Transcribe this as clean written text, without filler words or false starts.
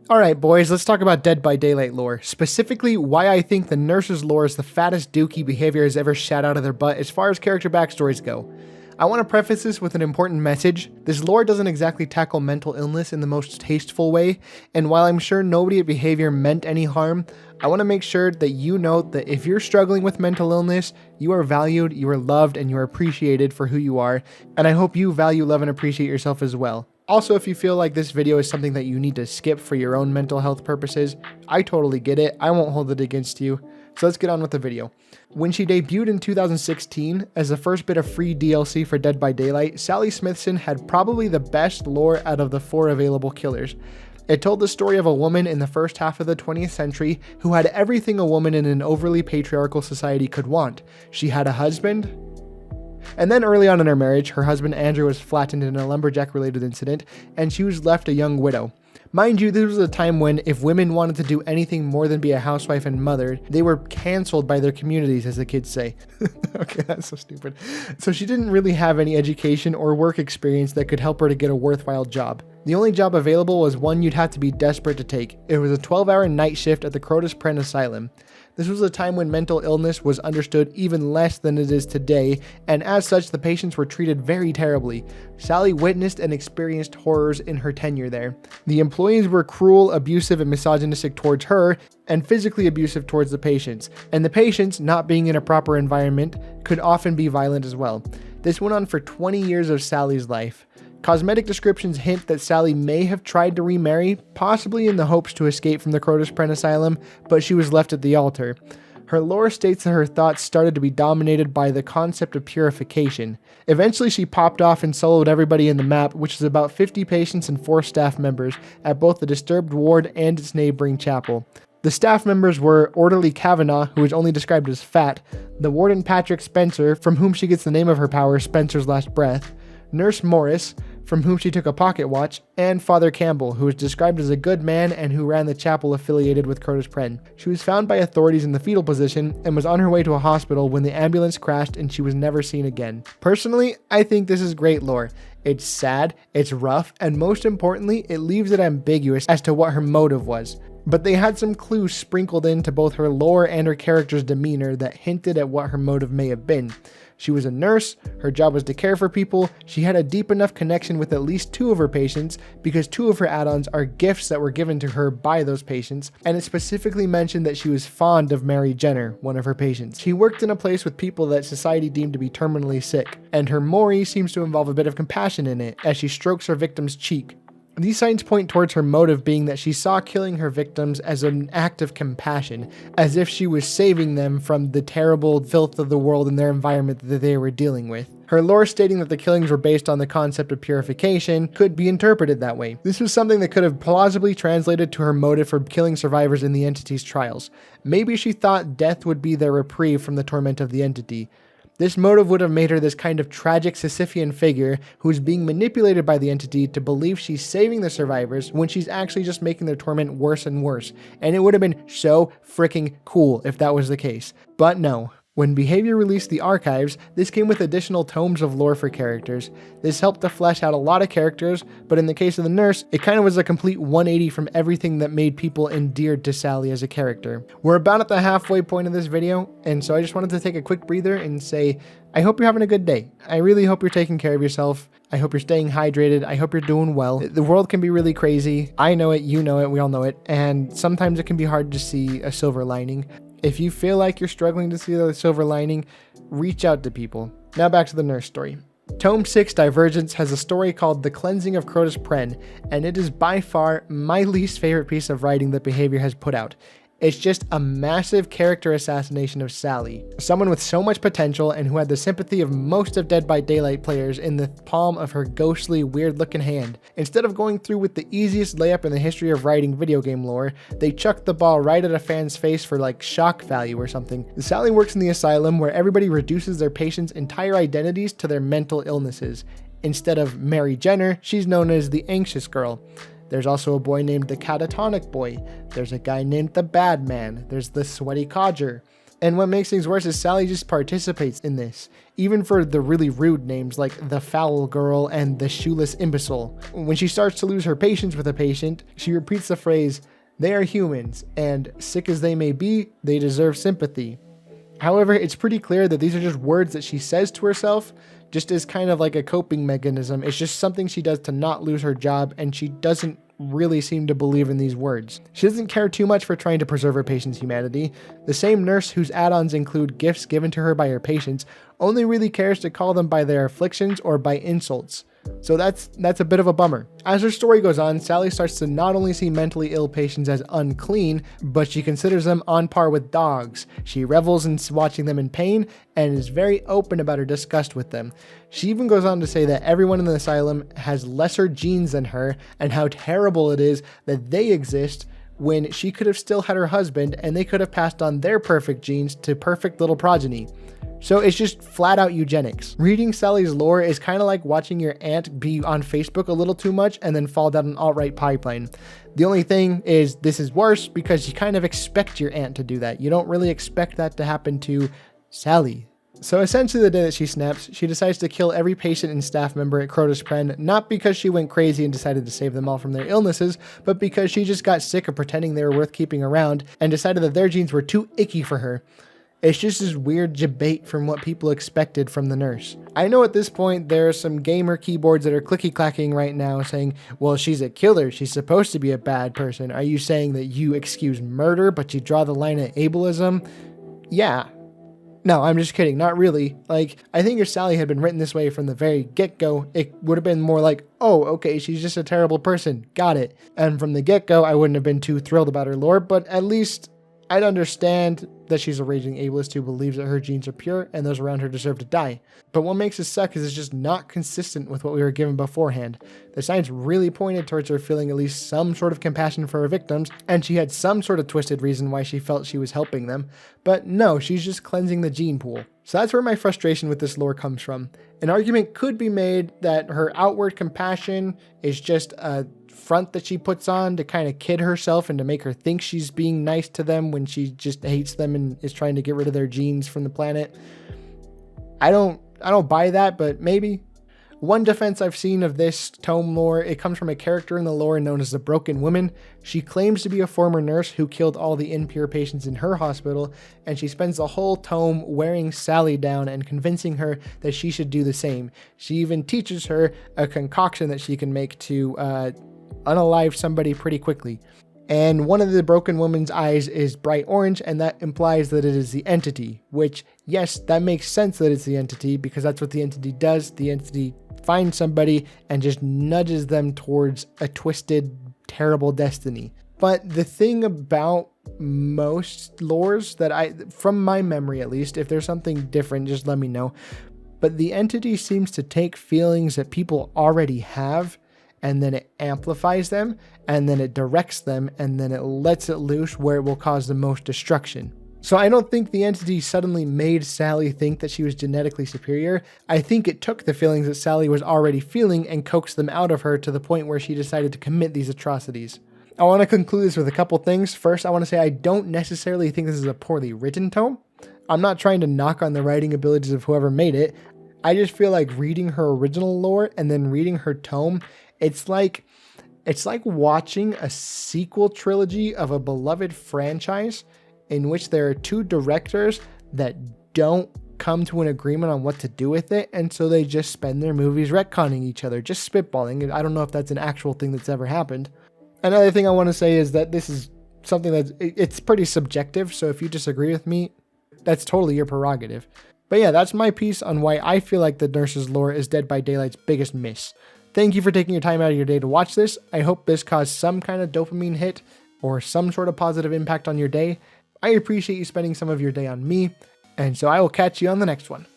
Alright boys, let's talk about Dead by Daylight lore. Specifically, why I think the nurse's lore is the fattest dookie behavior has ever shat out of their butt as far as character backstories go. I want to preface this with an important message. This lore doesn't exactly tackle mental illness in the most tasteful way, and while I'm sure nobody at Behavior meant any harm, I want to make sure that you know that if you're struggling with mental illness, you are valued, you are loved, and you are appreciated for who you are, and I hope you value, love, and appreciate yourself as well. Also, if you feel like this video is something that you need to skip for your own mental health purposes, I totally get it. I won't hold it against you. So let's get on with the video. When she debuted in 2016 as the first bit of free DLC for Dead by Daylight, Sally Smithson had probably the best lore out of the 4 available killers. It told the story of a woman in the first half of the 20th century who had everything a woman in an overly patriarchal society could want. She had a husband, and then early on in her marriage, her husband Andrew was flattened in a lumberjack-related incident, and she was left a young widow. Mind you, this was a time when if women wanted to do anything more than be a housewife and mother, they were canceled by their communities, as the kids say. Okay, that's so stupid. So she didn't really have any education or work experience that could help her to get a worthwhile job. The only job available was one you'd have to be desperate to take. It was a 12-hour night shift at the Crotus Pren Asylum. This was a time when mental illness was understood even less than it is today, and as such, the patients were treated very terribly. Sally witnessed and experienced horrors in her tenure there. The employees were cruel, abusive, and misogynistic towards her, and physically abusive towards the patients. And the patients, not being in a proper environment, could often be violent as well. This went on for 20 years of Sally's life. Cosmetic descriptions hint that Sally may have tried to remarry, possibly in the hopes to escape from the Crotus Pren Asylum, but she was left at the altar. Her lore states that her thoughts started to be dominated by the concept of purification. Eventually she popped off and soloed everybody in the map, which is about 50 patients and 4 staff members, at both the disturbed ward and its neighboring chapel. The staff members were Orderly Kavanaugh, who is only described as fat, the warden Patrick Spencer, from whom she gets the name of her power, Spencer's Last Breath, Nurse Morris, from whom she took a pocket watch, and Father Campbell, who was described as a good man and who ran the chapel affiliated with Crotus Pren. She was found by authorities in the fetal position and was on her way to a hospital when the ambulance crashed and she was never seen again. Personally, I think this is great lore. It's sad, it's rough, and most importantly, it leaves it ambiguous as to what her motive was. But they had some clues sprinkled into both her lore and her character's demeanor that hinted at what her motive may have been. She was a nurse, her job was to care for people, she had a deep enough connection with at least 2 of her patients because 2 of her add-ons are gifts that were given to her by those patients, and it specifically mentioned that she was fond of Mary Jenner, one of her patients. She worked in a place with people that society deemed to be terminally sick, and her Mori seems to involve a bit of compassion in it as she strokes her victim's cheek. These signs point towards her motive being that she saw killing her victims as an act of compassion, as if she was saving them from the terrible filth of the world and their environment that they were dealing with. Her lore stating that the killings were based on the concept of purification could be interpreted that way. This was something that could have plausibly translated to her motive for killing survivors in the entity's trials. Maybe she thought death would be their reprieve from the torment of the entity. This motive would have made her this kind of tragic Sisyphean figure who is being manipulated by the entity to believe she's saving the survivors when she's actually just making their torment worse and worse. And it would have been so freaking cool if that was the case. But no. When Behavior released the archives, this came with additional tomes of lore for characters. This helped to flesh out a lot of characters, but in the case of the nurse, it kind of was a complete 180 from everything that made people endeared to Sally as a character. We're about at the halfway point of this video, and so I just wanted to take a quick breather and say, I hope you're having a good day. I really hope you're taking care of yourself. I hope you're staying hydrated. I hope you're doing well. The world can be really crazy. I know it, you know it, we all know it, and sometimes it can be hard to see a silver lining. If you feel like you're struggling to see the silver lining, reach out to people. Now back to the nurse story. Tome 6 Divergence has a story called The Cleansing of Crotus Pren, and it is by far my least favorite piece of writing that Behavior has put out. It's just a massive character assassination of Sally, someone with so much potential and who had the sympathy of most of Dead by Daylight players in the palm of her ghostly, weird-looking hand. Instead of going through with the easiest layup in the history of writing video game lore, they chucked the ball right at a fan's face for like shock value or something. Sally works in the asylum where everybody reduces their patients' entire identities to their mental illnesses. Instead of Mary Jenner, she's known as the Anxious Girl. There's also a boy named the Catatonic Boy. There's a guy named the Bad Man. There's the Sweaty Codger. And what makes things worse is Sally just participates in this, even for the really rude names like the foul girl and the shoeless imbecile. When she starts to lose her patience with a patient, she repeats the phrase, "They are humans, and sick as they may be, they deserve sympathy." However, it's pretty clear that these are just words that she says to herself, just as kind of like a coping mechanism. It's just something she does to not lose her job, and she doesn't really seem to believe in these words. She doesn't care too much for trying to preserve her patients' humanity. The same nurse whose add-ons include gifts given to her by her patients only really cares to call them by their afflictions or by insults. So that's a bit of a bummer. As her story goes on, Sally starts to not only see mentally ill patients as unclean, but she considers them on par with dogs. She revels in watching them in pain and is very open about her disgust with them. She even goes on to say that everyone in the asylum has lesser genes than her and how terrible it is that they exist when she could have still had her husband and they could have passed on their perfect genes to perfect little progeny. So it's just flat out eugenics. Reading Sally's lore is kind of like watching your aunt be on Facebook a little too much and then fall down an alt-right pipeline. The only thing is this is worse because you kind of expect your aunt to do that. You don't really expect that to happen to Sally. So essentially the day that she snaps, she decides to kill every patient and staff member at Crotus Pren, not because she went crazy and decided to save them all from their illnesses, but because she just got sick of pretending they were worth keeping around and decided that their genes were too icky for her. It's just this weird debate from what people expected from the nurse. I know at this point there are some gamer keyboards that are clicky-clacking right now saying, well, she's a killer, she's supposed to be a bad person. Are you saying that you excuse murder, but you draw the line at ableism? Yeah. No, I'm just kidding, not really. Like, I think if Sally had been written this way from the very get-go, it would have been more like, oh, okay, she's just a terrible person, got it. And from the get-go, I wouldn't have been too thrilled about her lore, but at least I'd understand that she's a raging ableist who believes that her genes are pure and those around her deserve to die. But what makes it suck is it's just not consistent with what we were given beforehand. The science really pointed towards her feeling at least some sort of compassion for her victims, and she had some sort of twisted reason why she felt she was helping them. But no, she's just cleansing the gene pool. So that's where my frustration with this lore comes from. An argument could be made that her outward compassion is just a front that she puts on to kind of kid herself and to make her think she's being nice to them when she just hates them and is trying to get rid of their genes from the planet. I don't buy that, but maybe. One defense I've seen of this tome lore, it comes from a character in the lore known as the Broken Woman. She claims to be a former nurse who killed all the impure patients in her hospital, and she spends the whole tome wearing Sally down and convincing her that she should do the same. She even teaches her a concoction that she can make to unalive somebody pretty quickly. And one of the Broken Woman's eyes is bright orange, and that implies that it is the entity, which, yes, that makes sense that it's the entity because that's what the entity does. The entity finds somebody and just nudges them towards a twisted, terrible destiny. But the thing about most lores that from my memory at least, if there's something different, just let me know. But the entity seems to take feelings that people already have, and then it amplifies them, and then it directs them, and then it lets it loose where it will cause the most destruction. So I don't think the entity suddenly made Sally think that she was genetically superior. I think it took the feelings that Sally was already feeling and coaxed them out of her to the point where she decided to commit these atrocities. I want to conclude this with a couple things. First, I want to say I don't necessarily think this is a poorly written tome. I'm not trying to knock on the writing abilities of whoever made it. I just feel like reading her original lore and then reading her tome, it's like watching a sequel trilogy of a beloved franchise in which there are two directors that don't come to an agreement on what to do with it, and so they just spend their movies retconning each other, just spitballing. I don't know if that's an actual thing that's ever happened. Another thing I want to say is that this is something it's pretty subjective, so if you disagree with me, that's totally your prerogative. But yeah, that's my piece on why I feel like the Nurse's lore is Dead by Daylight's biggest miss. Thank you for taking your time out of your day to watch this. I hope this caused some kind of dopamine hit or some sort of positive impact on your day. I appreciate you spending some of your day on me, and so I will catch you on the next one.